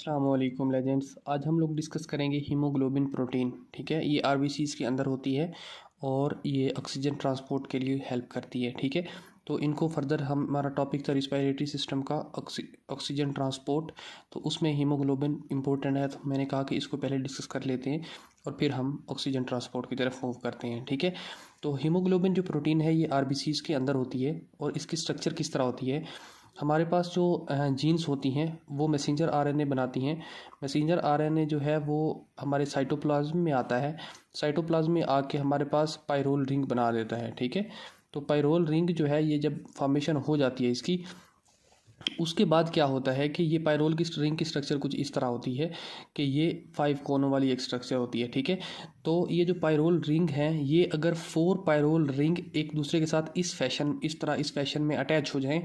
अस्सलामुअलैकुम लेजेंड्स। आज हम लोग डिस्कस करेंगे हीमोग्लोबिन प्रोटीन। ठीक है, ये आरबीसीज़ के अंदर होती है और ये ऑक्सीजन ट्रांसपोर्ट के लिए हेल्प करती है। ठीक है, तो इनको फर्दर हमारा टॉपिक था रिस्पायरेटरी सिस्टम का ऑक्सीजन ट्रांसपोर्ट, तो उसमें हीमोग्लोबिन इंपॉर्टेंट है, तो मैंने कहा कि इसको पहले डिस्कस कर लेते हैं और फिर हम ऑक्सीजन ट्रांसपोर्ट की तरफ मूव करते हैं। ठीक है, तो हीमोग्लोबिन जो प्रोटीन है ये आरबीसीज़ के अंदर होती है और इसकी स्ट्रक्चर किस तरह होती है। हमारे पास जो जीन्स होती हैं वो मैसेंजर आरएनए बनाती हैं। मैसेंजर आरएनए जो है वो हमारे साइटोप्लाज्म में आता है। साइटोप्लाज्म में आके हमारे पास पायरोल रिंग बना देता है। ठीक है, तो पायरोल रिंग जो है ये जब फॉर्मेशन हो जाती है इसकी, उसके बाद क्या होता है कि ये पायरोल की रिंग की स्ट्रक्चर कुछ इस तरह होती है कि ये 5 कोनों वाली एक स्ट्रक्चर होती है। ठीक है, तो ये जो पायरोल रिंग है ये अगर 4 पायरोल रिंग एक दूसरे के साथ इस फैशन में अटैच हो जाएं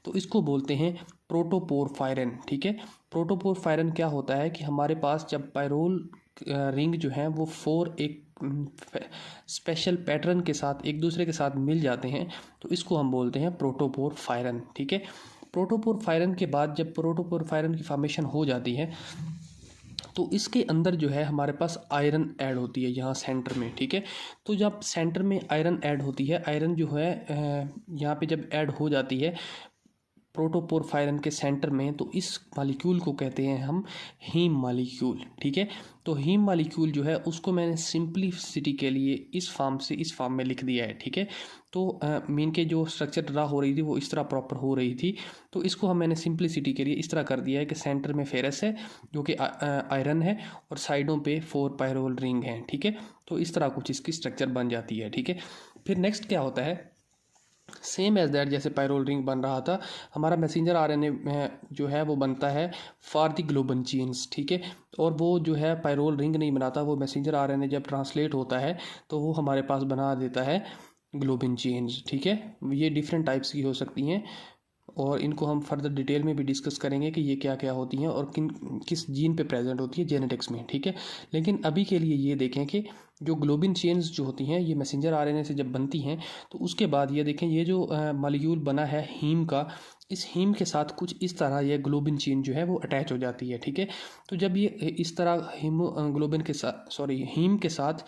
तो इसको बोलते हैं प्रोटोपोरफायरन। ठीक है, प्रोटोपोरफायरन क्या होता है कि हमारे पास जब पायरोल रिंग जो है वो 4 एक स्पेशल पैटर्न के साथ एक दूसरे के साथ मिल जाते हैं तो इसको हम बोलते हैं प्रोटोपोरफायरन। ठीक है, प्रोटोपोरफायरन के बाद जब प्रोटोपोरफायरन की फॉर्मेशन हो जाती है तो इसके अंदर जो है हमारे पास आयरन ऐड होती है यहाँ सेंटर में। ठीक है, तो जब सेंटर में आयरन ऐड होती है, आयरन जो है यहाँ पे जब ऐड हो जाती है प्रोटोपोरफायरन के सेंटर में, तो इस मालिक्यूल को कहते हैं हम हीम मालिक्यूल। ठीक है, तो हीम मालिक्यूल जो है उसको मैंने सिंप्लिसिटी के लिए इस फॉर्म से इस फॉर्म में लिख दिया है। ठीक है, तो मीन के जो स्ट्रक्चर ड्रा हो रही थी वो इस तरह प्रॉपर हो रही थी, तो इसको मैंने सिंप्लिसिटी के लिए इस तरह कर दिया है कि सेंटर में फेरस है जो कि आयरन है और साइडों पे 4 पायरोल रिंग हैं। ठीक है, तो इस तरह कुछ इसकी स्ट्रक्चर बन जाती है। ठीक है, फिर नेक्स्ट क्या होता है, सेम एज दैट जैसे पायरोल रिंग बन रहा था, हमारा मैसेंजर आरएनए जो है वो बनता है फॉर द ग्लोबन चेन्स। ठीक है, और वो जो है पायरोल रिंग नहीं बनाता, वो मैसेंजर आरएनए जब ट्रांसलेट होता है तो वो हमारे पास बना देता है ग्लोबिन चेन्स। ठीक है, ये डिफरेंट टाइप्स की हो सकती हैं और इनको हम फर्दर डिटेल में भी डिस्कस करेंगे कि ये क्या क्या होती हैं और किस जीन पे प्रेजेंट होती है जेनेटिक्स में। ठीक है, लेकिन अभी के लिए ये देखें कि जो ग्लोबिन चेन्स जो होती हैं ये मैसेंजर आरएनए से जब बनती हैं तो उसके बाद ये देखें ये जो मॉलिक्यूल बना है हीम का, इस हीम के साथ कुछ इस तरह ये ग्लोबिन चेन जो है वो अटैच हो जाती है। ठीक है, तो जब ये इस तरह हीमोग्लोबिन के साथ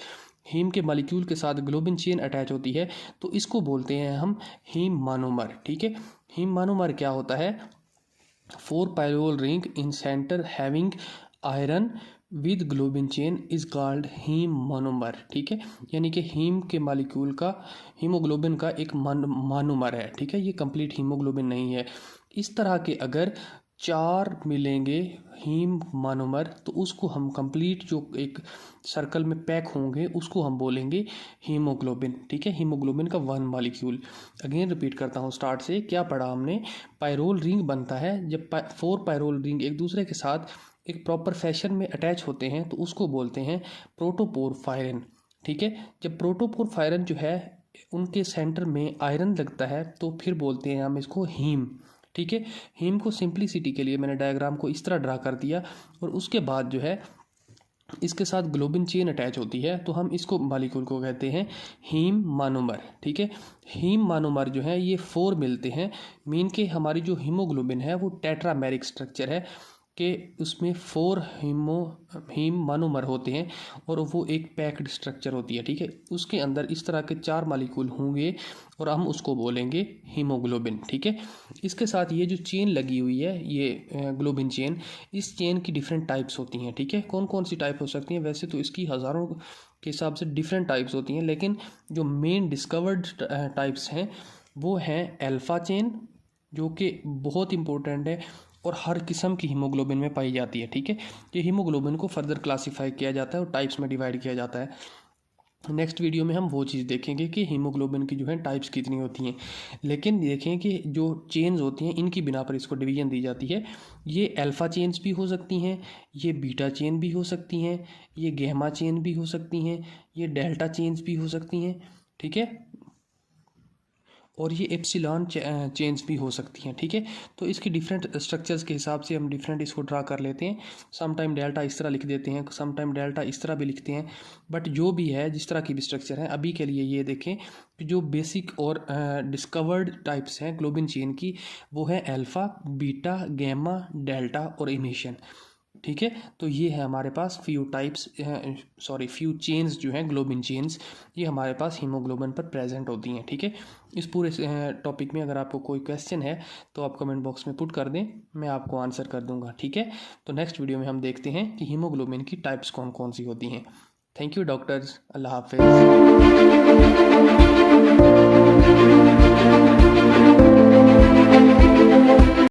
हीम के मॉलिक्यूल के साथ ग्लोबिन चेन अटैच होती है तो इसको बोलते हैं हम हीम मोनोमर। ठीक है, हीम मोनोमर क्या होता है, 4 pyrrole ring in centre having iron with globin chain is called heme monomer. ठीक है, यानी कि हीम के मॉलिक्यूल का हीमोग्लोबिन का एक मोनोमर है। ठीक है, ये कंप्लीट हीमोग्लोबिन नहीं है। इस तरह के अगर 4 मिलेंगे हीम मोनोमर तो उसको हम कंप्लीट जो एक सर्कल में पैक होंगे उसको हम बोलेंगे हीमोग्लोबिन। ठीक है, हीमोग्लोबिन का 1 मॉलिक्यूल। अगेन रिपीट करता हूँ स्टार्ट से, क्या पढ़ा हमने, पायरोल रिंग बनता है जब 4 पायरोल रिंग एक दूसरे के साथ एक प्रॉपर फैशन में अटैच होते हैं तो उसको बोलते हैं प्रोटोपोरफायरन। ठीक है, जब प्रोटोपोरफायरन जो है उनके सेंटर में आयरन लगता है तो फिर बोलते हैं हम इसको हीम। ठीक है, हीम को सिंप्लिसिटी के लिए मैंने डायग्राम को इस तरह ड्रा कर दिया और उसके बाद जो है इसके साथ ग्लोबिन चेन अटैच होती है तो हम इसको मॉलिक्यूल को कहते हैं हीम मोनोमर। ठीक है, हीम मोनोमर जो है ये 4 मिलते हैं, मीन के हमारी जो हीमोग्लोबिन है वो टेट्रामेरिक स्ट्रक्चर है कि उसमें 4 हीम मोनोमर होते हैं और वो एक पैक्ड स्ट्रक्चर होती है। ठीक है, उसके अंदर इस तरह के 4 मॉलिक्यूल होंगे और हम उसको बोलेंगे हीमोग्लोबिन। ठीक है, इसके साथ ये जो चेन लगी हुई है ये ग्लोबिन चेन, इस चेन की डिफरेंट टाइप्स होती हैं। ठीक है, कौन कौन सी टाइप हो सकती हैं, वैसे तो इसकी हज़ारों के हिसाब से डिफरेंट टाइप्स होती हैं, लेकिन जो मेन डिस्कवर्ड टाइप्स हैं वो हैं अल्फ़ा चेन जो कि बहुत इंपॉर्टेंट है और हर किस्म की हीमोग्लोबिन में पाई जाती है। ठीक है, ये हीमोग्लोबिन को फर्दर क्लासीफाई किया जाता है और टाइप्स में डिवाइड किया जाता है। नेक्स्ट वीडियो में हम वो चीज़ देखेंगे कि हीमोग्लोबिन की जो है टाइप्स कितनी होती हैं, लेकिन देखें कि जो चेन्स होती हैं इनकी बिना पर इसको डिवीजन दी जाती है। ये अल्फ़ा चेन्स भी हो सकती हैं, ये बीटा चेन भी हो सकती हैं, ये गैमा चेन भी हो सकती हैं, ये डेल्टा चेन्स भी हो सकती हैं। ठीक है, और ये एप्सिलॉन चेन्स भी हो सकती हैं। ठीक है, तो इसकी डिफरेंट स्ट्रक्चर्स के हिसाब से हम डिफरेंट इसको ड्रा कर लेते हैं। सम टाइम डेल्टा इस तरह लिख देते हैं, सम टाइम डेल्टा इस तरह भी लिखते हैं, बट जो भी है जिस तरह की भी स्ट्रक्चर है अभी के लिए ये देखें कि जो बेसिक और डिस्कवर्ड टाइप्स हैं ग्लोबिन चेन की वो है अल्फ़ा, बीटा, गैमा, डेल्टा और इमिशन। ठीक है। तो ये है हमारे पास फ्यू टाइप्स, फ्यू चेन्स जो हैं, ग्लोबिन चेन्स, ये हमारे पास हीमोग्लोबिन पर प्रेजेंट होती हैं, ठीक है। इस पूरे टॉपिक में अगर आपको कोई क्वेश्चन है तो आप कमेंट बॉक्स में पुट कर दें, मैं आपको आंसर कर दूंगा, ठीक है। तो नेक्स्ट वीडियो में हम देखते हैं कि हीमोग्लोबिन की टाइप्स कौन कौन सी होती हैं। थैंक यू डॉक्टर्स, अल्लाह हाफिज़।